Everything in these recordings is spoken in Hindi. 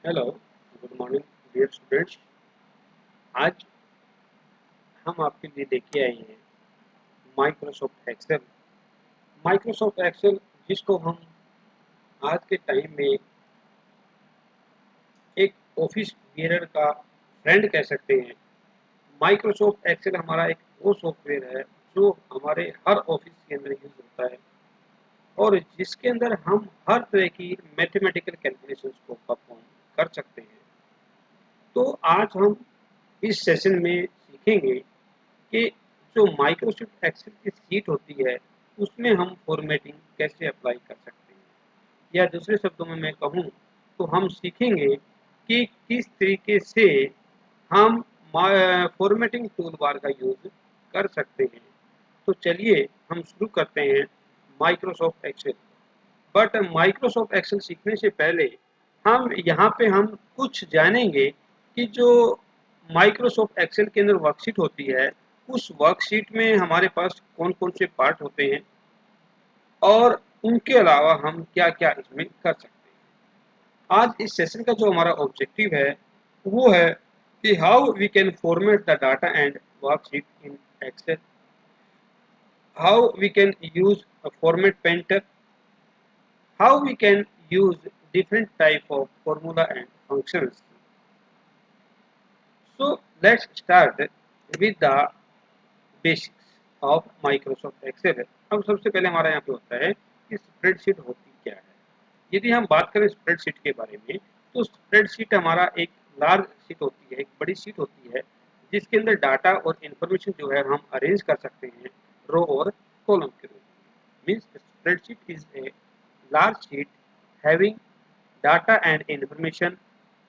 Hello, good morning dear students. आज हम आपके लिए लेके आए हैं माइक्रोसॉफ्ट एक्सेल। माइक्रोसॉफ्ट एक्सेल जिसको हम आज के टाइम में एक ऑफिस वेयर का फ्रेंड कह सकते हैं। माइक्रोसॉफ्ट एक्सेल हमारा एक वो सॉफ्टवेयर है जो हमारे हर ऑफिस के अंदर यूज होता है और जिसके अंदर हम हर तरह की मैथमेटिकल कैलकुलेशंस को परफॉर्म कर सकते हैं। तो आज हम इस सेशन में सीखेंगे कि जो माइक्रोसॉफ्ट एक्सेल की सीट होती है उसमें हम फॉर्मेटिंग कैसे अप्लाई कर सकते हैं, या दूसरे शब्दों में मैं कहूँ तो हम सीखेंगे कि किस तरीके से हम फॉर्मेटिंग टूल बार का यूज कर सकते हैं। तो चलिए हम शुरू करते हैं Microsoft Excel. But Microsoft Excel सीखने से पहले हम यहाँ पे हम कुछ जानेंगे कि जो माइक्रोसॉफ्ट एक्सेल के अंदर वर्कशीट होती है उस वर्कशीट में हमारे पास कौन कौन से पार्ट होते हैं और उनके अलावा हम क्या क्या इसमें कर सकते हैं। आज इस सेशन का जो हमारा ऑब्जेक्टिव है वो है कि how we can format the data and worksheet in Excel, how we can use format painter, how we can use different type of formula and functions. So let's start with the basics of Microsoft Excel. अब सबसे पहले हमारा यहाँ पे होता है कि स्प्रेडशीट होती क्या है। यदि हम बात करें स्प्रेडशीट के बारे में तो स्प्रेडशीट हमारा एक लार्ज शीट होती है, एक बड़ी शीट होती है जिसके अंदर डाटा और इन्फॉर्मेशन जो है हम अरेंज कर सकते हैं रो और कॉलम के रूप में। Means spreadsheet is a large sheet having data and information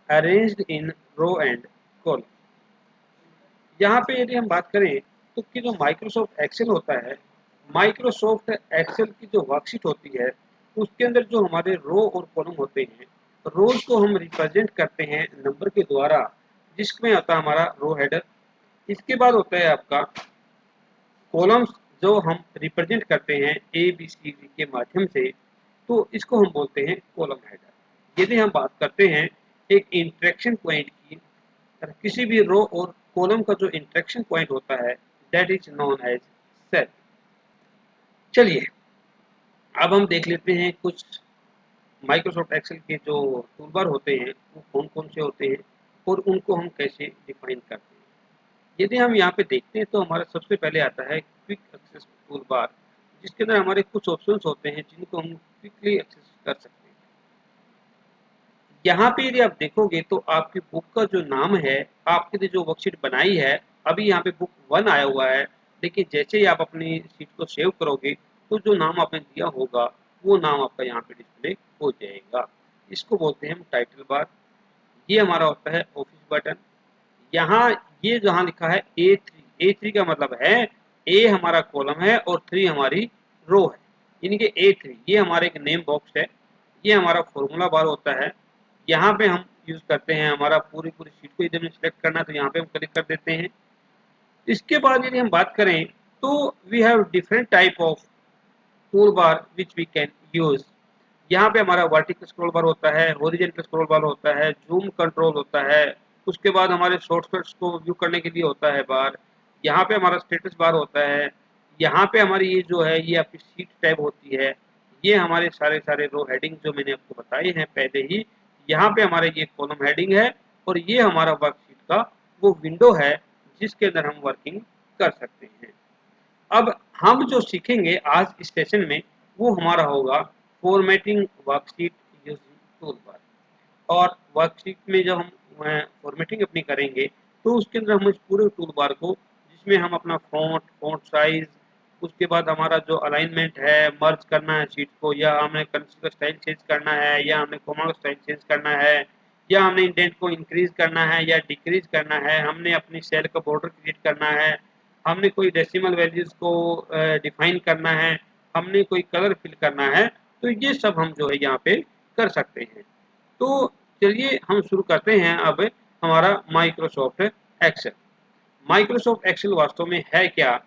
arranged in row and column। यहाँ पे यदि हम बात करें तो कि जो माइक्रोसॉफ्ट एक्सेल होता है, माइक्रोसॉफ्ट एक्सेल की जो वर्कशीट होती है उसके अंदर जो हमारे रो और कॉलम होते हैं, रोज को हम रिप्रेजेंट करते हैं नंबर के द्वारा जिसमें आता है हमारा रो हेडर। इसके बाद होता है आपका कॉलम्स जो हम रिप्रेजेंट करते हैं ए बी सी डी के माध्यम से, तो इसको हम बोलते हैं कॉलम हेडर। यदि हम बात करते हैं एक इंटरेक्शन पॉइंट की, किसी भी रो और कॉलम का जो इंटरेक्शन पॉइंट होता है that is known as cell. चलिए अब हम देख लेते हैं कुछ माइक्रोसॉफ्ट एक्सेल के जो टूलबार होते हैं वो कौन कौन से होते हैं और उनको हम कैसे डिफाइन करते हैं। यदि हम यहाँ पे देखते हैं तो हमारा सबसे पहले आता है क्विक एक्सेस टूलबार, जिसके अंदर हमारे कुछ ऑप्शंस होते हैं जिनको हम क्विकली एक्सेस कर सकते हैं। यहाँ पे यदि आप देखोगे तो आपकी बुक का जो नाम है, आपके लिए जो वर्कशीट बनाई है, अभी यहाँ पे बुक 1 आया हुआ है, लेकिन जैसे ही आप अपनी शीट को सेव करोगे तो जो नाम आपने दिया होगा वो नाम आपका यहाँ पे डिस्प्ले हो जाएगा। इसको बोलते हैं हम टाइटल बार। ये हमारा होता है ऑफिस बटन। यहाँ ये जहाँ लिखा है A3 का मतलब है ए हमारा कॉलम है और 3 हमारी रो है, यानी कि A3 ये हमारा एक नेम बॉक्स है। ये हमारा फॉर्मूला बार होता है, यहाँ पे हम यूज करते हैं हमारा पूरी पूरी शीट को यदि हमें सिलेक्ट करना है तो यहाँ पे हम क्लिक कर देते हैं। इसके बाद यदि हम बात करें तो we have different type of tool bar which we can use. यहाँ पे हमारा वर्टिकल स्क्रॉल बार होता है, हॉरिजॉन्टल स्क्रॉल बार होता है, जूम कंट्रोल होता है, उसके बाद हमारे शॉर्टकट्स को व्यू करने के लिए होता है बार। यहाँ पे हमारा स्टेटस बार होता है। यहाँ पे हमारी ये जो है ये आपकी शीट टैब होती है। ये हमारे सारे सारे रो हेडिंग जो मैंने आपको बताए हैं पहले ही। यहाँ पे हमारे ये कॉलम हेडिंग है और ये हमारा वर्कशीट का वो विंडो है जिसके अंदर हम वर्किंग कर सकते हैं। अब हम जो सीखेंगे आज इस सेशन में वो हमारा होगा फॉर्मेटिंग वर्कशीट यूजिंग टूलबार। और वर्कशीट में जब हम फॉर्मेटिंग अपनी करेंगे तो उसके अंदर हम इस पूरे टूलबार को, जिसमें हम अपना फॉन्ट साइज, उसके बाद हमारा जो अलाइनमेंट है, मर्ज करना है शीट को, या हमें कर्सर का स्टाइल चेंज करना है, या हमें कॉमा का स्टाइल चेंज करना है, या हमने इंडेंट को इंक्रीज करना है या डिक्रीज करना है, हमने अपनी सेल का बॉर्डर क्रिएट करना है, हमने कोई डेसिमल वैल्यूज को डिफाइन करना है, हमने कोई कलर फिल करना है, तो ये सब हम जो है यहाँ पे कर सकते हैं। तो चलिए हम शुरू करते हैं अब हमारा माइक्रोसॉफ्ट एक्सेल। माइक्रोसॉफ्ट एक्सेल वास्तव में है क्या?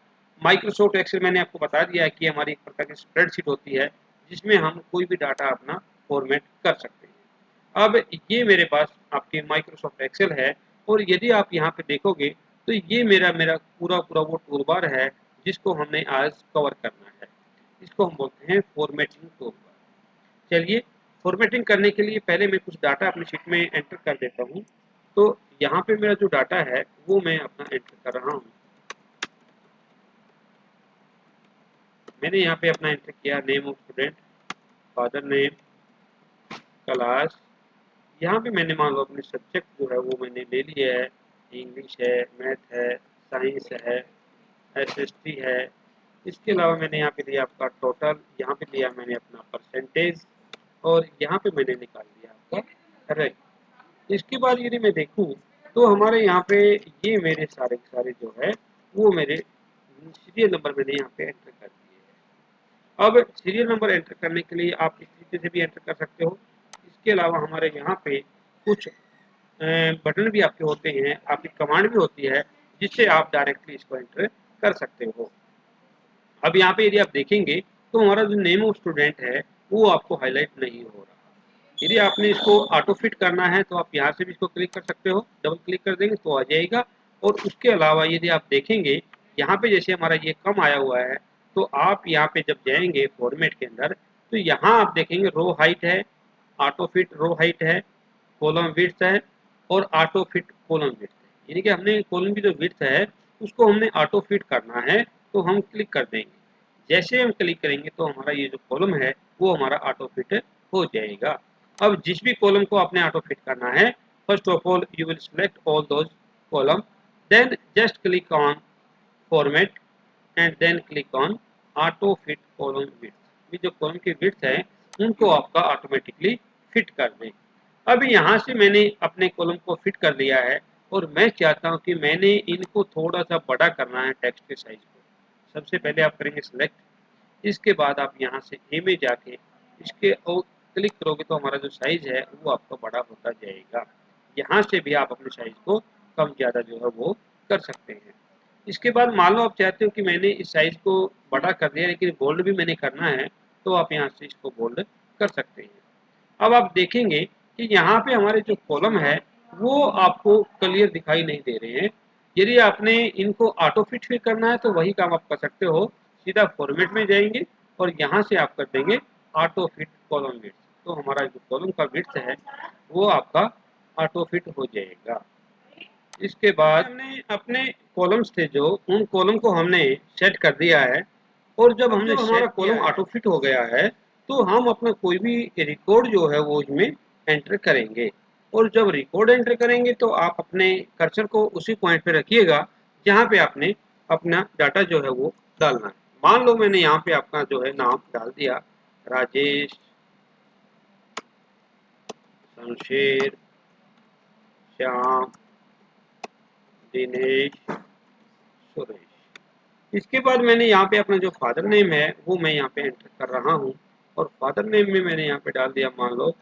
माइक्रोसॉफ्ट एक्सेल मैंने आपको बता दिया कि हमारी एक प्रकार की स्प्रेडशीट होती है जिसमें हम कोई भी डाटा अपना फॉर्मेट कर सकते हैं। अब ये मेरे पास आपके माइक्रोसॉफ्ट एक्सेल है और यदि आप यहाँ पे देखोगे तो ये मेरा मेरा पूरा पूरा वो टूलबार है जिसको हमने आज कवर करना है। इसको हम बोलते हैं फॉर्मेटिंग टूलबार। चलिए, फॉर्मेटिंग करने के लिए पहले मैं कुछ डाटा अपनी शीट में एंटर कर देता हूँ। तो यहाँ पे मेरा जो डाटा है वो मैं अपना एंटर कर रहा हूँ। मैंने यहाँ पे अपना एंटर किया name of student, father name, class. यहाँ पे मैंने मान लो अपने सब्जेक्ट जो है वो मैंने ले लिया है, इंग्लिश है, मैथ है, साइंस है, एसएसटी है। इसके अलावा मैंने यहाँ पे दिया आपका टोटल, यहाँ पे दिया मैंने अपना परसेंटेज और यहाँ पे मैंने निकाल दिया आपका रैंक। इसके बाद यदि मैं देखूँ तो हमारे यहाँ पे ये मेरे सारे के सारे जो है वो मेरे सीरियल नंबर मैंने यहाँ पे एंटर कर दिए हैं। अब सीरियल नंबर एंटर करने के लिए आप इस तरीके से भी एंटर कर सकते हो। इसके अलावा हमारे यहाँ पे कुछ बटन भी आपके होते हैं, आपकी कमांड भी होती है जिससे आप डायरेक्टली इसको एंटर कर सकते हो। अब यहाँ पे यदि आप देखेंगे तो हमारा जो नेम ऑफ स्टूडेंट है वो आपको हाईलाइट नहीं हो रहा। यदि आपने इसको ऑटो फिट करना है तो आप यहाँ से भी इसको क्लिक कर सकते हो, डबल क्लिक कर देंगे तो आ जाएगा। और उसके अलावा यदि आप देखेंगे यहाँ पे जैसे हमारा ये कम आया हुआ है तो आप यहाँ पे जब जाएंगे फॉर्मेट के अंदर तो यहाँ आप देखेंगे रो हाइट है, ऑटो फिट रो हाइट है, कॉलम विड्थ है और ऑटो फिट कॉलम विड्थ है। यानी कि हमने कॉलम की जो विड्थ है उसको हमने ऑटो फिट करना है तो हम क्लिक कर देंगे। जैसे हम क्लिक करेंगे तो हमारा ये जो कॉलम है वो हमारा ऑटो फिट हो जाएगा। अब जिस भी कॉलम को आपने ऑटो फिट करना है, first of all you will select all those column, then just click on format and then click on auto fit column width. ये जो कॉलम की विड्थ है उनको आपका ऑटोमेटिकली फिट कर दें। अब यहाँ से मैंने अपने कॉलम को फिट कर दिया है और मैं चाहता हूँ कि मैंने इनको थोड़ा सा बड़ा करना है टेक्स्ट के साइज को। सबसे पहले आप करेंगे सिलेक्ट, इसके बाद आप यहाँ से ए में जाके इसके और क्लिक करोगे तो हमारा जो साइज है वो आपका बड़ा होता जाएगा। यहाँ से भी आप अपने साइज को कम ज़्यादा जो है वो कर सकते हैं। इसके बाद मान लो आप चाहते हो कि मैंने इस साइज को बड़ा कर दिया लेकिन बोल्ड भी मैंने करना है तो आप यहाँ से इसको बोल्ड कर सकते हैं। अब आप देखेंगे कि यहाँ पे हमारे जो कॉलम है वो आपको क्लियर दिखाई नहीं दे रहे हैं। यदि आपने इनको ऑटो फिट भी करना है तो वही काम आप कर सकते हो, सीधा फॉर्मेट में जाएंगे और यहाँ से आप कर देंगे ऑटो फिट कॉलम विड्थ। तो हमारा जो कॉलम का विड्थ है वो आपका ऑटो फिट हो जाएगा। इसके बाद हमने अपने कॉलम्स थे जो उन कॉलम को हमने सेट कर दिया है और जब हमने हमारा कॉलम ऑटो फिट हो गया है तो हम अपना कोई भी रिकॉर्ड जो है वो इसमें एंटर करेंगे। और जब रिकॉर्ड एंटर करेंगे तो आप अपने कर्सर को उसी पॉइंट पे रखिएगा जहाँ पे आपने अपना डाटा जो है वो डालना है। मान लो मैंने यहाँ पे अपना जो है नाम डाल दिया, राजेश, शमशेर, श्याम, दिनेश, सुरेश। इसके बाद मैंने यहाँ पे अपना जो फादर नेम है वो मैं यहाँ पे एंटर कर रहा हूँ और फादर नेम में मैंने यहाँ पे डाल दिया मान लो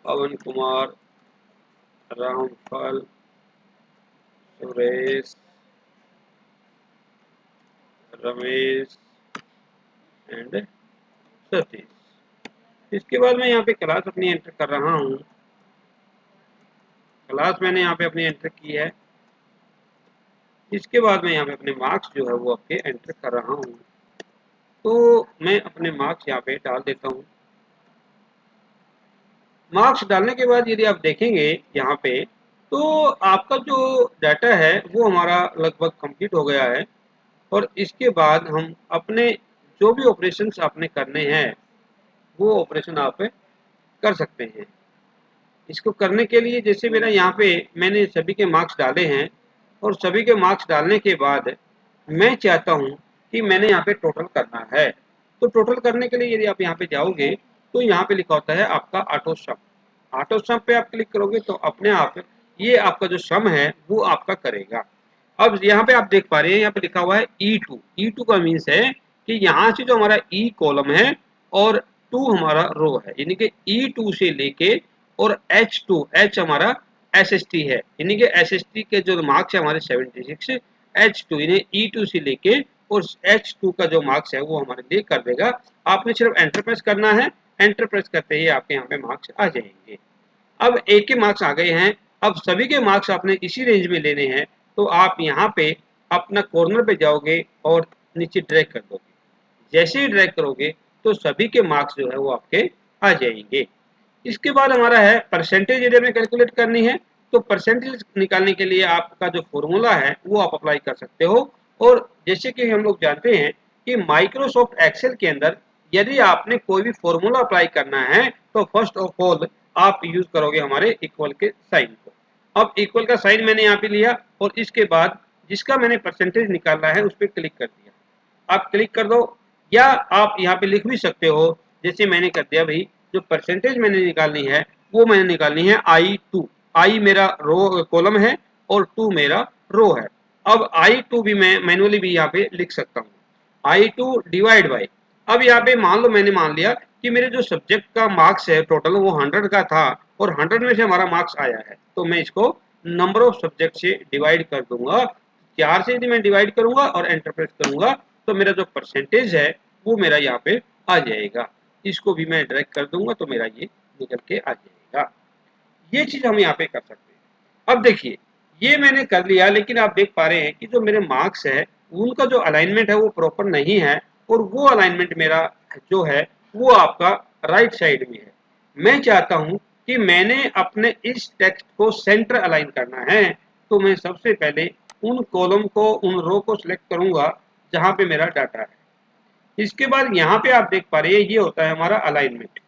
पवन कुमार, रामफल, सुरेश, रमेश एंड सतीश। इसके बाद मैं यहाँ पे क्लास अपनी एंटर कर रहा हूँ। क्लास मैंने यहाँ पे अपनी एंटर की है। इसके बाद मैं यहाँ पे अपने मार्क्स जो है वो आपके एंटर कर रहा हूँ। तो मैं अपने मार्क्स यहाँ पे डाल देता हूँ। मार्क्स डालने के बाद यदि आप देखेंगे यहाँ पे तो आपका जो डाटा है वो हमारा लगभग कंप्लीट हो गया है। और इसके बाद हम अपने जो भी ऑपरेशंस आपने करने हैं वो ऑपरेशन आप कर सकते हैं। इसको करने के लिए जैसे मेरा यहाँ पे मैंने सभी के मार्क्स डाले हैं और सभी के मार्क्स डालने के बाद मैं चाहता हूँ कि मैंने यहाँ पे टोटल करना है। तो टोटल करने के लिए यदि आप यहाँ पे जाओगे तो यहाँ पे लिखा होता है आपका ऑटो सम। ऑटो सम पे आप क्लिक करोगे तो अपने आप ये आपका जो सम है वो आपका करेगा। अब यहाँ पे आप देख पा रहे हैं यहाँ पे लिखा हुआ है E2। E2 का मीन्स है कि यहाँ से जो हमारा E कॉलम है और 2 हमारा रो है, यानी कि E2 से लेके और H2, H हमारा SST है, यानी कि SST के जो मार्क्स है हमारे 76, H2 यानी E2 से लेके और H2 का जो मार्क्स है वो हमारे लिए कर देगा। आपने सिर्फ एंटर प्रेस करना है, एंटर प्रेस करते ही आपके यहाँ पे मार्क्स आ जाएंगे। अब एक के मार्क्स आ गए हैं, अब सभी के मार्क्स आपने इसी रेंज में लेने हैं, तो आप यहाँ पे अपना कॉर्नर पे जाओगे और नीचे ड्रैग कर दोगे। जैसे ही ड्रैग करोगे तो सभी के मार्क्स जो है वो आपके आ जाएंगे। इसके बाद हमारा है परसेंटेज एरिया में कैलकुलेट करनी है, तो परसेंटेज निकालने के लिए आपका जो फॉर्मूला है वो आप अप्लाई कर सकते हो। और जैसे कि हम लोग जानते हैं कि माइक्रोसॉफ्ट एक्सेल के अंदर यदि आपने कोई भी फॉर्मूला अप्लाई करना है तो फर्स्ट ऑफ ऑल आप यूज करोगे हमारे इक्वल के साइन को। अब इक्वल का साइन मैंने यहाँ पे लिया और इसके बाद जिसका मैंने परसेंटेज निकालना है उस पर क्लिक कर दिया। आप क्लिक कर दो, या आप यहाँ पे लिख भी सकते हो जैसे मैंने कर दिया भाई, जो परसेंटेज मैंने निकालनी है वो मैंने निकालनी है I2। आई मेरा रो कॉलम है और 2 मेरा रो है। अब I2 भी मैं मैनुअली भी यहाँ पे लिख सकता हूँ, I2 डिवाइड बाई, अब यहाँ पे मान लो मैंने मान लिया कि मेरे जो सब्जेक्ट का मार्क्स है टोटल वो 100 का था और 100 में से हमारा मार्क्स आया है, तो मैं इसको नंबर ऑफ सब्जेक्ट से डिवाइड कर दूंगा। 4 से यदि मैं डिवाइड करूंगा और एंटर प्रेस करूंगा तो मेरा जो परसेंटेज है वो मेरा यहाँ पे आ जाएगा। इसको भी मैं ड्रैग कर दूंगा तो मेरा ये निकल के आ जाएगा। ये चीज हम यहाँ पे कर सकते हैं। अब देखिए ये मैंने कर लिया, लेकिन आप देख पा रहे हैं कि जो मेरे मार्क्स है उनका जो अलाइनमेंट है वो प्रॉपर नहीं है, और वो अलाइनमेंट मेरा जो है वो आपका राइट साइड में है। मैं चाहता हूं कि मैंने अपने इस टेक्स्ट को सेंटर अलाइन करना है, तो मैं सबसे पहले उन कॉलम को उन रो को सिलेक्ट करूंगा जहां पे मेरा डाटा है। इसके बाद यहाँ पे आप देख पा रहे हैं ये होता है हमारा अलाइनमेंट।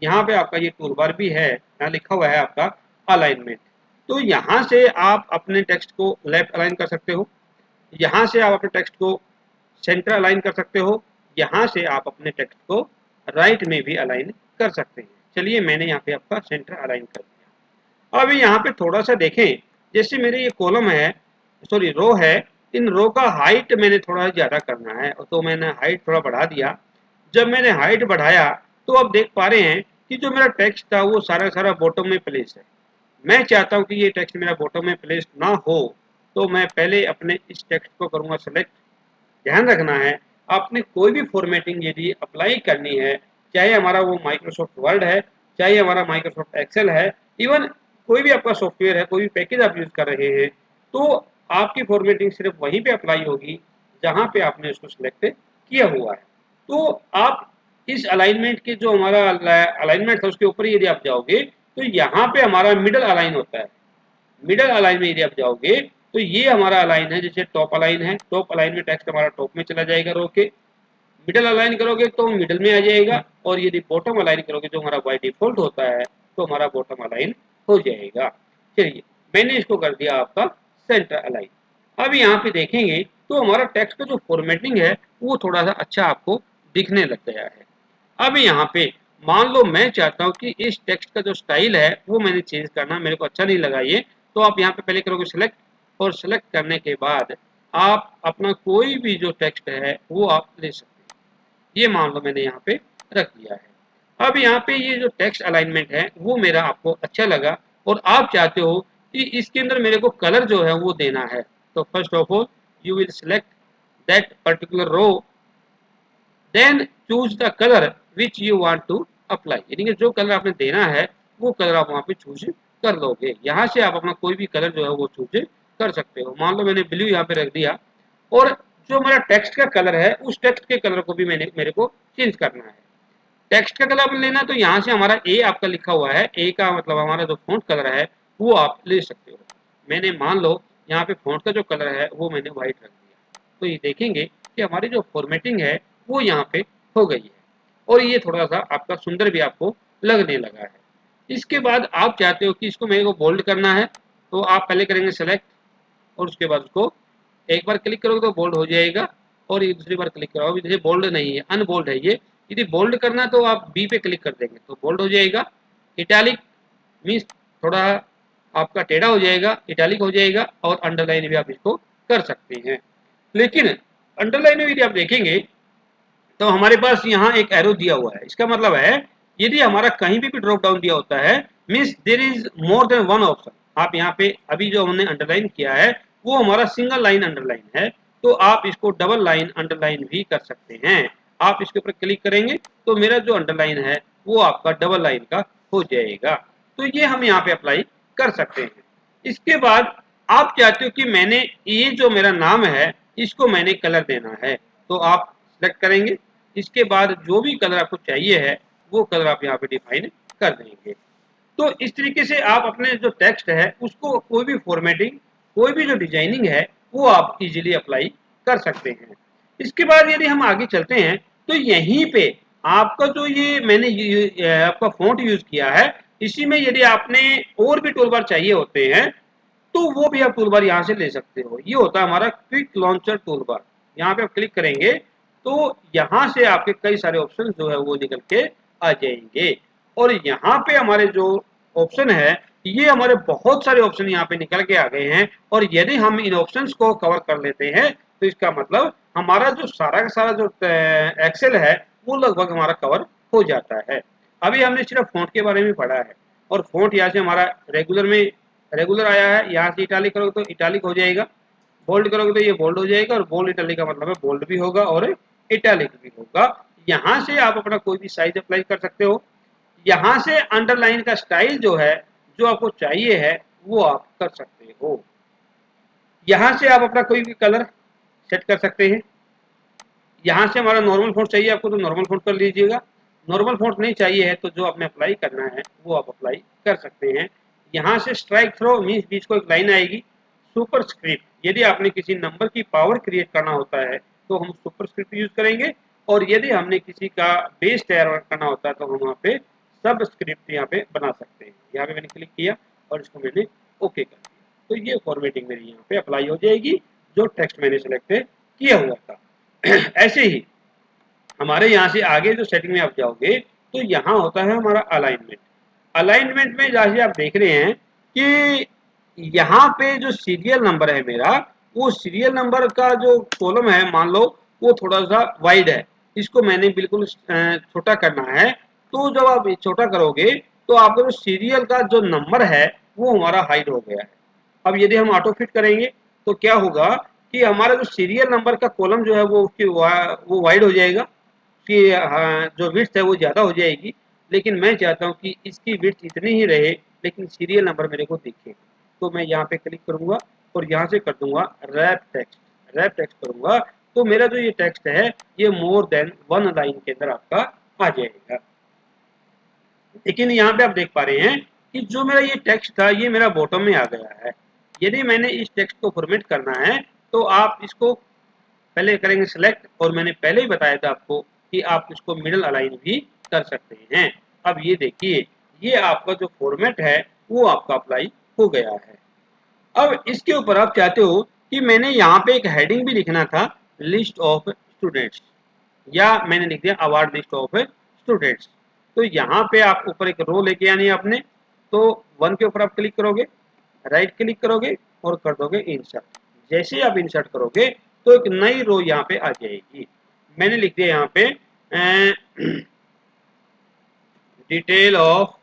यहाँ पे आपका ये टूल बार भी है, यहाँ लिखा हुआ है आपका अलाइनमेंट। तो यहाँ से आप अपने टेक्स्ट को लेफ्ट अलाइन कर सकते हो, यहाँ से आप अपने टेक्स्ट को सेंटर अलाइन कर सकते हो, यहाँ से आप अपने टेक्स्ट को राइट में भी अलाइन कर सकते हैं। चलिए मैंने यहाँ पे आपका सेंटर अलाइन कर दिया। अब यहाँ पे थोड़ा सा देखें, जैसे मेरे ये कॉलम है, सॉरी रो है, इन रो का हाइट मैंने थोड़ा ज्यादा करना है, तो मैंने हाइट थोड़ा बढ़ा दिया। जब मैंने हाइट बढ़ाया तो आप देख पा रहे हैं कि जो मेरा टेक्स्ट था वो सारा सारा बॉटम में प्लेस है। मैं चाहता हूं कि ये टेक्स्ट मेरा बॉटम में प्लेस ना हो, तो मैं पहले अपने इस टेक्स्ट को करूंगा सेलेक्ट। ध्यान रखना है आपने कोई भी फॉर्मेटिंग यदि अप्लाई करनी है, चाहे हमारा वो माइक्रोसॉफ्ट वर्ड है, चाहे हमारा माइक्रोसॉफ्ट एक्सेल है, इवन कोई भी आपका सॉफ्टवेयर है, कोई भी पैकेज आप यूज कर रहे हैं, तो आपकी फॉर्मेटिंग सिर्फ वहीं पे अप्लाई होगी जहां पे आपने उसको सिलेक्ट किया हुआ है। तो आप इस अलाइनमेंट के जो हमारा अलाइनमेंट है उसके ऊपर यदि आप जाओगे तो यहाँ पे हमारा मिडल अलाइन होता है। मिडल अलाइन में यदि आप जाओगे तो ये हमारा अलाइन है, जैसे टॉप अलाइन है, टॉप अलाइन में टेक्स्ट हमारा टॉप में चला जाएगा रो के। मिडल अलाइन करोगे तो मिडल में आ जाएगा, और यदि बॉटम अलाइन करोगे जो हमारा बाय डिफॉल्ट होता है तो हमारा बॉटम अलाइन हो जाएगा। चलिए मैंने इसको कर दिया आपका सेंटर अलाइन। अब यहाँ पे देखेंगे तो हमारा टेक्स्ट का जो फॉर्मेटिंग है वो थोड़ा सा अच्छा आपको दिखने लग गया है। अब यहाँ पे मान लो मैं चाहता हूँ कि इस टेक्स्ट का जो स्टाइल है वो मैंने चेंज करना, मेरे को अच्छा नहीं लगा ये, तो आप यहाँ पे पहले करोगे सिलेक्ट, और सिलेक्ट करने के बाद आप अपना कोई भी जो टेक्स्ट है वो आप ले सकते हैं। ये मान लो मैंने यहाँ पे रख दिया है। अब यहाँ पे ये जो टेक्स्ट अलाइनमेंट है वो मेरा आपको अच्छा लगा, और आप चाहते हो कि इसके अंदर मेरे को कलर जो है वो देना है, तो first of all you will select that particular row, then choose the colour which you want to apply, यानी कि जो कलर आपने देना है वो कलर आप वहाँ पे चूज कर लोगे। यहाँ से आप अपना कोई भी कलर जो है वो चूज कर सकते हो। मान लो मैंने ब्लू यहाँ पे रख दिया, और जो मेरा टेक्स्ट का कलर है उस टेक्स्ट के कलर को भी मेरे को चेंज करना है। टेक्स्ट का कलर लेना तो यहाँ से हमारा ए आपका लिखा हुआ है, ए का मतलब हमारा जो फॉन्ट कलर है वो आप ले सकते हो। मैंने मान लो यहाँ पे फॉन्ट का जो कलर है वो मैंने व्हाइट रख दिया, तो ये देखेंगे कि हमारी जो फॉर्मेटिंग है वो यहाँ पे हो गई है, और ये थोड़ा सा आपका सुंदर भी आपको लगने लगा है। इसके बाद आप चाहते हो कि इसको मेरे को बोल्ड करना है, तो आप पहले करेंगे सेलेक्ट, और उसके बाद उसको एक बार क्लिक करोगे तो बोल्ड हो जाएगा, और ये दूसरी बार क्लिक करोगे, जैसे बोल्ड नहीं है अनबोल्ड है ये, यदि बोल्ड करना तो आप बी पे क्लिक कर देंगे तो बोल्ड हो जाएगा। इटैलिक मीन्स थोड़ा आपका टेढ़ा हो जाएगा, इटैलिक हो जाएगा, और अंडरलाइन भी आप इसको कर सकते हैं। लेकिन अंडरलाइन में यदि आप देखेंगे तो हमारे पास यहाँ एक एरो दिया हुआ है, इसका मतलब है यदि हमारा कहीं भी ड्रॉप डाउन दिया होता है means there is more than one option. आप यहाँ पे अभी जो हमने अंडरलाइन किया है वो हमारा सिंगल लाइन अंडरलाइन है, तो आप इसको डबल लाइन अंडरलाइन भी कर सकते हैं। आप इसके ऊपर क्लिक करेंगे तो मेरा जो अंडरलाइन है वो आपका डबल लाइन का हो जाएगा। तो ये हम यहाँ पे अप्लाई कर सकते हैं। इसके बाद आप चाहते हो कि मैंने ये जो मेरा नाम है इसको मैंने कलर देना है, तो आप सेलेक्ट करेंगे। इसके बाद जो भी कलर आपको चाहिए है वो कलर आप यहाँ पे डिफाइन कर देंगे। तो इस तरीके से आप अपने जो टेक्स्ट है उसको कोई भी फॉर्मेटिंग, कोई भी जो डिजाइनिंग है वो आप इजीली अप्लाई कर सकते हैं। इसके बाद यदि हम आगे चलते हैं तो यहीं पे आपका जो ये मैंने आपका फॉन्ट यूज किया है, इसी में यदि आपने और भी टूलबार चाहिए होते हैं तो वो भी आप टूलबार यहाँ से ले सकते हो। ये होता है हमारा क्विक लॉन्चर टूलबार। यहाँ पे आप क्लिक करेंगे तो यहाँ से आपके कई सारे ऑप्शन जो है वो निकल के आ जाएंगे। और यहाँ पे हमारे जो ऑप्शन है ये हमारे बहुत सारे ऑप्शन यहाँ पे निकल के आ गए हैं। और यदि हम इन ऑप्शंस को कवर कर लेते हैं तो इसका मतलब हमारा जो सारा का सारा जो एक्सेल है वो लगभग हमारा कवर हो जाता है। अभी हमने सिर्फ फॉन्ट के बारे में पढ़ा है और फॉन्ट यहाँ से हमारा रेगुलर आया है। यहाँ से इटालिक करोगे तो इटालिक हो जाएगा, बोल्ड करोगे तो ये बोल्ड हो जाएगा। और बोल्ड इटालिक का मतलब है बोल्ड भी होगा और इटालिक भी होगा। यहाँ से आप अपना कोई भी साइज अप्लाई कर सकते हो। यहाँ से अंडरलाइन का स्टाइल जो है जो आपको चाहिए है वो आप कर सकते हो। यहाँ से आप अपना कोई भी कलर सेट कर सकते हैं। यहाँ से हमारा नॉर्मल फॉन्ट चाहिए आपको तो नॉर्मल फॉन्ट कर लीजिएगा। नॉर्मल फॉन्ट नहीं चाहिए है तो जो आपने अप्लाई करना है वो आप अप्लाई कर सकते हैं। यहाँ से स्ट्राइक थ्रो मीन्स बीच को एक लाइन आएगी। सुपरस्क्रिप्ट, यदि आपने किसी नंबर की पावर क्रिएट करना होता है तो हम सुपरस्क्रिप्ट यूज करेंगे। और यदि हमने किसी का बेस तैयार करना होता है तो हम वहाँ पे सब स्क्रिप्ट यहाँ पे बना सकते हैं। यहाँ पे मैंने क्लिक किया और इसको मैंने ओके कर दिया तो ये फॉर्मेटिंग मेरी यहाँ पे अप्लाई हो जाएगी जो टेक्स्ट मैंने सेलेक्ट किया हुआ था। ऐसे ही हमारे यहाँ से आगे जो सेटिंग में आप जाओगे तो यहाँ होता है हमारा अलाइनमेंट। अलाइनमेंट में जैसे आप देख रहे हैं कि यहाँ पे जो सीरियल नंबर है मेरा, वो सीरियल नंबर का जो कॉलम है मान लो वो थोड़ा सा वाइड है, इसको मैंने बिल्कुल छोटा करना है। तो जब आप छोटा करोगे तो आपका जो सीरियल का जो नंबर है वो हमारा हाइड हो गया है। अब यदि हम ऑटो फिट करेंगे तो क्या होगा कि हमारा जो सीरियल नंबर का कॉलम जो है वो वो वाइड हो जाएगा कि जो विड्थ है वो ज़्यादा हो जाएगी। लेकिन मैं चाहता हूँ कि इसकी विड्थ इतनी ही रहे लेकिन सीरियल नंबर मेरे को दिखे। तो मैं यहाँ पे क्लिक करूँगा और यहाँ से कर दूंगा रैप टेक्स्ट करूँगा तो मेरा जो ये टेक्स्ट है ये मोर देन 1 लाइन के अंदर आपका आ जाएगा। लेकिन यहाँ पे आप देख पा रहे हैं कि जो मेरा ये टेक्स्ट था ये मेरा बॉटम में आ गया है। यदि मैंने इस टेक्स्ट को फॉर्मेट करना है तो आप इसको पहले करेंगे सिलेक्ट, और मैंने पहले ही बताया था आपको कि आप इसको मिडल अलाइन भी कर सकते हैं। अब ये देखिए ये आपका जो फॉर्मेट है वो आपका अप्लाई हो गया है। अब इसके ऊपर आप चाहते हो कि मैंने यहाँ पे एक हेडिंग भी लिखना था, लिस्ट ऑफ स्टूडेंट्स, या मैंने लिख दिया अवार्ड लिस्ट ऑफ स्टूडेंट्स। तो यहाँ पे आप ऊपर एक रो लेके आनी है आपने, तो 1 के ऊपर आप क्लिक करोगे, राइट क्लिक करोगे और कर दोगे इंसर्ट। जैसे ही आप इंसर्ट करोगे तो एक नई रो यहाँ पे आ जाएगी। मैंने लिख दिया यहाँ पे detail of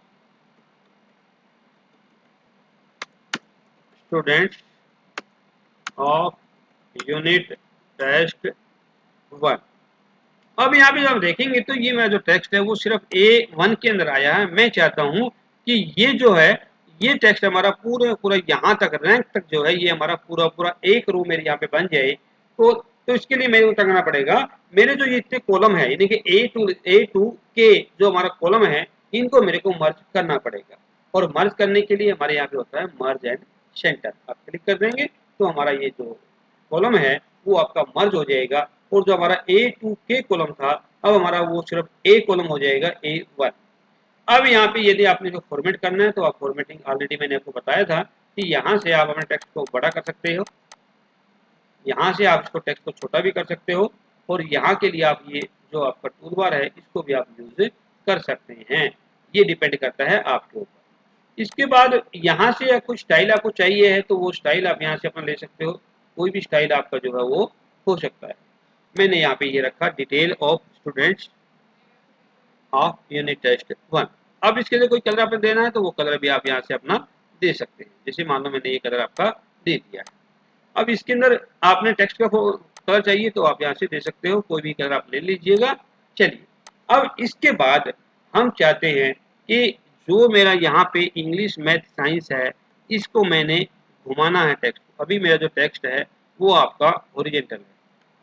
students of unit test 1। अब यहाँ पे जब देखेंगे तो ये मेरा जो टेक्स्ट है वो सिर्फ A1 के अंदर आया है। मैं चाहता हूँ कि ये जो है ये टेक्स्ट हमारा पूरा यहाँ तक रैंक तक जो है ये हमारा पूरा एक रो मेरे यहाँ पे बन जाए। तो इसके लिए मेरे को करना पड़ेगा, मेरे जो ये इतने कॉलम है यानी कि A2 के जो हमारा कॉलम है इनको मेरे को मर्ज करना पड़ेगा। और मर्ज करने के लिए हमारे यहाँ पे होता है मर्ज एंड सेंटर। आप क्लिक कर देंगे तो हमारा ये जो कॉलम है वो आपका मर्ज हो जाएगा। और जो हमारा A2 के कॉलम था अब हमारा वो सिर्फ A कॉलम हो जाएगा A1। अब यहाँ पे यदि आपने जो फॉर्मेट करना है तो आप फॉर्मेटिंग ऑलरेडी मैंने आपको बताया था कि यहाँ से आप अपने टेक्स्ट को बड़ा कर सकते हो, यहाँ से आप इसको टेक्स्ट को छोटा भी कर सकते हो, और यहाँ के लिए आप ये जो आपका टूल बार है इसको भी आप यूज कर सकते हैं। ये डिपेंड करता है आपके ऊपर। इसके बाद यहाँ से कुछ स्टाइल आपको चाहिए है तो वो स्टाइल आप यहाँ से अपना ले सकते हो। कोई भी स्टाइल आपका जो है वो हो सकता है। मैंने यहाँ पे ये रखा detail of students of unit test 1। अब इसके लिए कोई कलर आपने देना है तो वो कलर भी आप यहाँ से अपना दे सकते हैं। जैसे मान लो मैंने ये कलर आपका दे दिया है। अब इसके अंदर आपने टेक्स्ट का कलर चाहिए तो आप यहाँ से दे सकते हो, कोई भी कलर आप ले लीजिएगा। चलिए, अब इसके बाद हम चाहते हैं कि जो मेरा यहाँ पे इंग्लिश मैथ साइंस है, इसको मैंने घुमाना है टेक्स्ट। अभी मेरा जो टेक्स्ट है वो आपका हॉरिजॉन्टल है,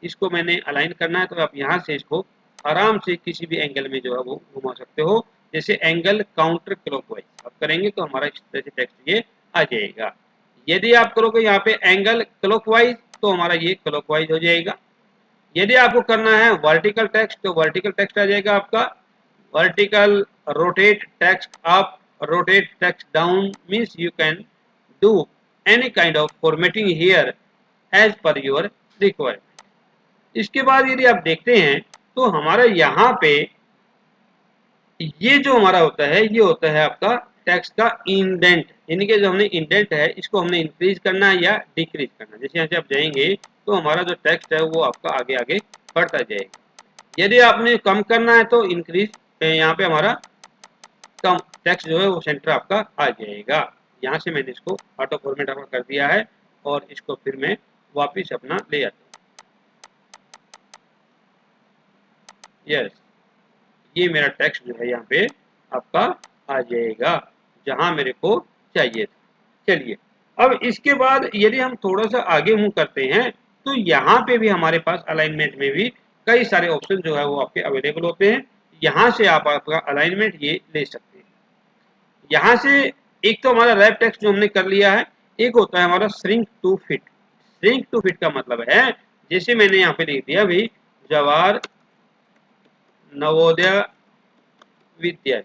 इसको मैंने अलाइन करना है, तो आप यहाँ से इसको आराम से किसी भी एंगल में जो है वो घुमा सकते हो। जैसे एंगल काउंटर क्लॉकवाइज आप करेंगे तो हमारा इस तरह से टेक्स्ट ये आ जाएगा। यदि आप करोगे यहाँ पे एंगल क्लॉकवाइज तो हमारा ये क्लॉकवाइज हो जाएगा। यदि आपको करना है वर्टिकल टेक्स्ट तो वर्टिकल टेक्स्ट आ जाएगा आपका। Vertical rotate text up, rotate text down means you can do any kind of formatting here as per your requirement. इसके बाद यदि आप देखते हैं तो हमारा यहाँ पे ये जो हमारा होता है ये होता है आपका टेक्स्ट का इंडेंट, यानी कि जो हमने इंडेंट है इसको हमने इंक्रीज करना है या डिक्रीज करना है। जैसे यहाँ से आप जाएंगे तो हमारा जो टेक्स्ट है वो आपका आगे आगे बढ़ता जाएगा। यदि आपने कम करना है तो इंक्रीज, यहाँ पे हमारा कम टेक्स्ट जो है वो सेंटर आपका आ जाएगा। यहाँ से मैंने इसको ऑटो फॉर्मेट आपका कर दिया है और इसको फिर मैं वापिस अपना ले आता हूँ। यस, ये मेरा टेक्स्ट जो है यहाँ पे आपका आ जाएगा जहां मेरे को चाहिए था। चलिए, अब इसके बाद यदि हम थोड़ा सा आगे मूव करते हैं तो यहाँ पे भी हमारे पास अलाइनमेंट में भी कई सारे ऑप्शन जो है वो आपके अवेलेबल होते हैं। यहाँ से आप आपका अलाइनमेंट ये ले सकते हैं। यहाँ से एक तो हमारा रैप टेक्स्ट जो हमने कर लिया है, एक होता है हमारा shrink to fit. Shrink to fit का मतलब है जैसे मैंने यहाँ पे लिख दिया भाई जवाहर नवोदय विद्यालय।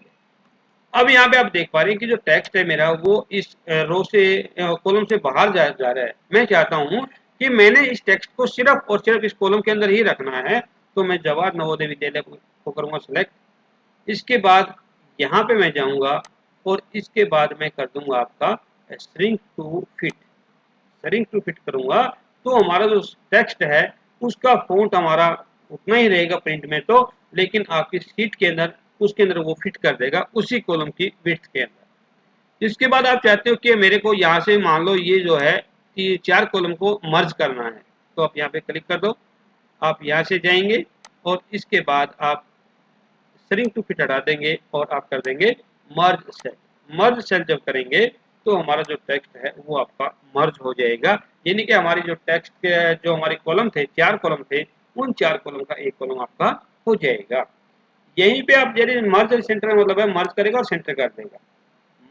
अब यहाँ पे आप देख पा रहे हैं कि जो टेक्स्ट है मेरा वो इस रो से कॉलम से बाहर जा रहा है। मैं चाहता हूँ कि मैंने इस टेक्स्ट को सिर्फ और सिर्फ इस कॉलम के अंदर ही रखना है, तो मैं जवाहर नवोदय विद्यालय को करूँगा सिलेक्ट। इसके बाद यहाँ पे मैं जाऊँगा और इसके बाद मैं कर दूंगा आपका shrink to fit. Shrink to fit करूँगा तो हमारा जो टेक्स्ट है उसका फॉन्ट हमारा उतना ही रहेगा प्रिंट में तो, लेकिन आपकी शीट के अंदर उसके अंदर वो फिट कर देगा उसी कॉलम की विड्थ के अंदर। इसके बाद आप चाहते हो कि मेरे को यहाँ से मान लो ये जो है कि 4 कॉलम को मर्ज करना है, तो आप यहाँ पे क्लिक कर दो। आप यहाँ से जाएंगे और इसके बाद आप श्रिंक टू फिट हटा देंगे और आप कर देंगे मर्ज सेल। मर्ज सेल जब करेंगे तो हमारा जो टेक्स्ट है वो आपका मर्ज हो जाएगा, यानी कि हमारी जो टेक्स्ट के जो हमारे कॉलम थे 4 कॉलम थे उन 4 कॉलम का एक कॉलम आपका हो जाएगा। यहीं पे आप यदि मर्ज सेंटर का मतलब है मर्ज करेगा और सेंटर कर देगा।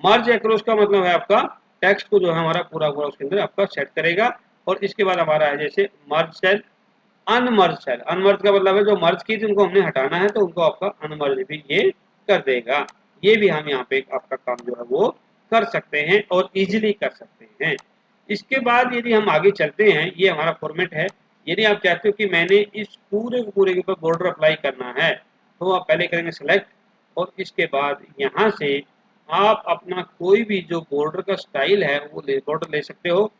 मर्ज एक्रोस का मतलब है आपका टेक्स्ट को जो है हमारा पूरा पूरा उसके अंदर आपका सेट करेगा। और इसके बाद हमारा है जैसे merge cell, unmerge cell. Unmerge का मतलब है जो मर्ज की थी उनको हमने हटाना है तो उनको आपका अनमर्ज भी ये कर देगा। ये भी हम यहाँ पे आपका काम जो है वो कर सकते हैं और इजीली कर सकते हैं। इसके बाद यदि हम आगे चलते हैं, ये हमारा फॉर्मेट है। यदि आप चाहते हो कि मैंने इस पूरे के ऊपर बॉर्डर अप्लाई करना है तो आप पहले करेंगे सिलेक्ट और इसके बाद यहाँ से आप अपना कोई भी जो बॉर्डर का स्टाइल है वो बॉर्डर ले सकते हो।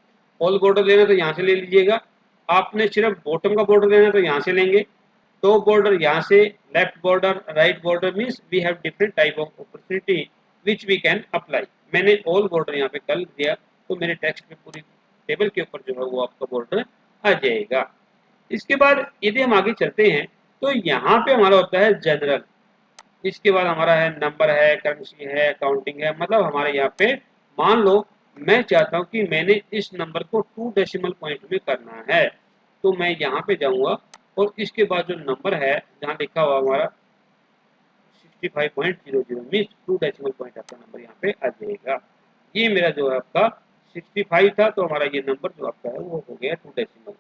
ऑल बॉर्डर लेना तो यहाँ से ले लीजिएगा, आपने सिर्फ बॉटम का बॉर्डर लेना तो यहाँ से लेंगे। टॉप बॉर्डर यहाँ से, left border, right border means we have different type of opportunity which we can apply. मैंने ऑल बॉर्डर यहाँ पे कर दिया तो मेरे टेक्स्ट में पूरी टेबल के ऊपर जो है वो आपका बॉर्डर आ जाएगा। इसके बाद यदि हम आगे चलते हैं तो यहाँ पे हमारा होता है जनरल। इसके बाद हमारा है नंबर है, करेंसी है, काउंटिंग है। मतलब हमारे यहाँ पे मान लो मैं चाहता हूँ कि मैंने इस नंबर को 2 डेसिमल पॉइंट में करना है, तो मैं यहाँ पे जाऊँगा और इसके बाद जो नंबर है जहाँ लिखा हुआ हमारा 65.00 मीन्स 2 डेसिमल पॉइंट आपका नंबर यहाँ पे आ जाएगा। ये मेरा जो है आपका 65 था तो हमारा ये नंबर जो आपका है वो हो गया 2 डेसिमल।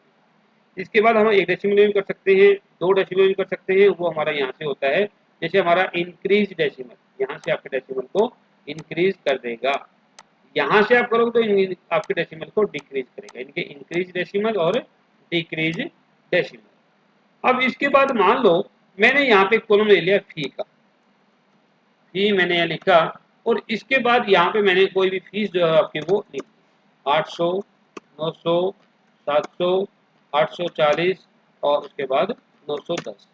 इसके बाद हम 1 डेसिमल में भी कर सकते हैं, 2 डेसिमल में भी कर सकते हैं। वो हमारा यहाँ से होता है जैसे हमारा इंक्रीज डेसिमल, यहाँ से आपके डेसिमल को इंक्रीज कर देगा। यहाँ से आप करोगे तो आपके डेसिमल को डिक्रीज करेगा, इनके इंक्रीज डेसिमल और डिक्रीज डेसिमल। अब इसके बाद मान लो मैंने यहाँ पे कॉलम ले लिया फी का, फी मैंने यहाँ लिखा और इसके बाद यहाँ पे मैंने कोई भी फीस जो है आपकी वो लिख 800, 900, 700, 840 और उसके बाद 910।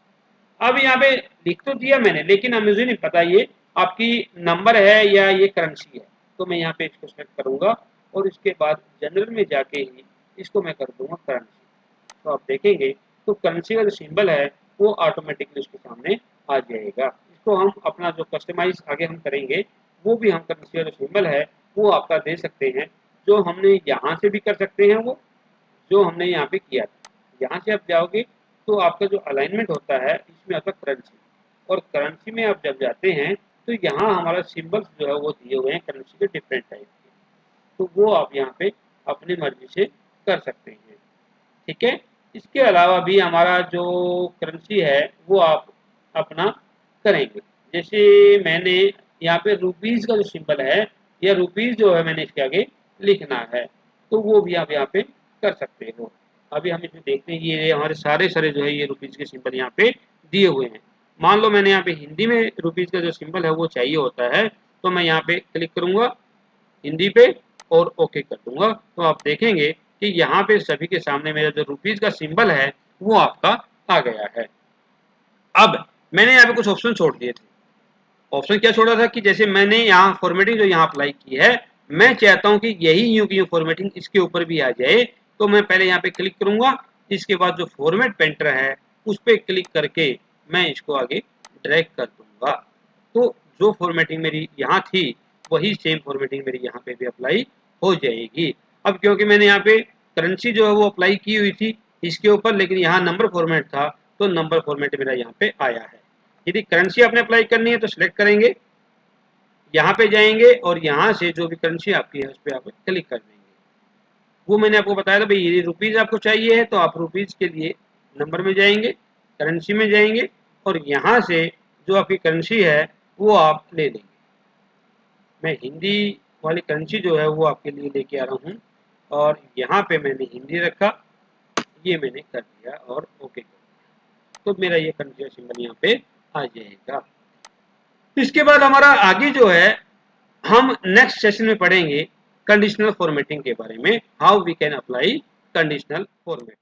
अब यहाँ पे लिख तो दिया मैंने, लेकिन अब मुझे नहीं पता ये आपकी नंबर है या ये करेंसी है, तो मैं यहाँ पे इसको सेलेक्ट करूंगा और इसके बाद जनरल में जाके ही इसको मैं कर दूंगा करेंसी। तो आप देखेंगे तो करेंसी का जो सिंबल है वो ऑटोमेटिकली उसके सामने आ जाएगा। इसको हम अपना जो कस्टमाइज आगे हम करेंगे वो भी हम करेंसी का जो सिंबल है वो आपका दे सकते हैं। जो हमने यहाँ से भी कर सकते हैं वो जो हमने यहाँ पे किया था। यहाँ से आप जाओगे तो आपका जो अलाइनमेंट होता है इसमें आता है करेंसी, और करेंसी में आप जब जाते हैं तो यहाँ हमारा सिंबल्स जो है वो दिए हुए हैं करेंसी के डिफरेंट टाइप के, तो वो आप यहाँ पे अपनी मर्जी से कर सकते हैं। ठीक है, इसके अलावा भी हमारा जो करेंसी है वो आप अपना करेंगे। जैसे मैंने यहाँ पे रुपीज़ का जो सिंबल है या रुपीज़ जो है मैंने इसके आगे लिखना है, तो वो भी आप यहाँ पे कर सकते हो। अभी हम इसमें देखते हैं ये हमारे सारे जो है ये रुपीज़ के सिंबल यहाँ पे दिए हुए हैं। मान लो मैंने यहाँ पे हिंदी में रुपीज़ का जो सिंबल है वो चाहिए होता है, तो मैं यहाँ पे क्लिक करूँगा हिंदी पे और ओके कर दूंगा, तो आप देखेंगे कि यहाँ पे सभी के सामने मेरा जो रुपीज का सिंबल है वो आपका आ गया है। अब मैंने यहाँ पे कुछ ऑप्शन छोड़ दिए थे। ऑप्शन क्या छोड़ा था कि जैसे मैंने यहाँ फॉर्मेटिंग जो यहाँ अप्लाई की है, मैं चाहता हूँ कि यही यूं की यूं फॉर्मेटिंग इसके ऊपर भी आ जाए, तो मैं पहले यहाँ पे क्लिक करूंगा। इसके बाद जो फॉर्मेट पेंटर है उस पर क्लिक करके मैं इसको आगे ड्रैग कर दूंगा, तो जो फॉर्मेटिंग मेरी यहाँ थी वही सेम फॉर्मेटिंग मेरी यहाँ पे भी अप्लाई हो जाएगी। अब क्योंकि मैंने यहाँ पे करेंसी जो है वो अप्लाई की हुई थी इसके ऊपर, लेकिन यहाँ नंबर फॉर्मेट था तो नंबर फॉर्मेट मेरा यहाँ पे आया है। यदि करेंसी आपने अप्लाई करनी है तो सिलेक्ट करेंगे, यहाँ पे जाएंगे और यहाँ से जो भी करेंसी आपकी है उस पर आप क्लिक कर देंगे। वो मैंने आपको बताया था भाई ये रुपीज़ आपको चाहिए है तो आप रुपीज़ के लिए नंबर में जाएंगे, करेंसी में जाएंगे और यहाँ से जो आपकी करेंसी है वो आप ले लेंगे। मैं हिंदी वाली करेंसी जो है वो आपके लिए लेके आ रहा हूँ और यहाँ पे मैंने हिंदी रखा, ये मैंने कर दिया और ओके कर दिया, तो मेरा ये करेंसी का सिंबल यहाँ पे आ जाएगा। इसके बाद हमारा आगे जो है हम नेक्स्ट सेशन में पढ़ेंगे कंडीशनल फॉर्मेटिंग के बारे में, how we can apply conditional format.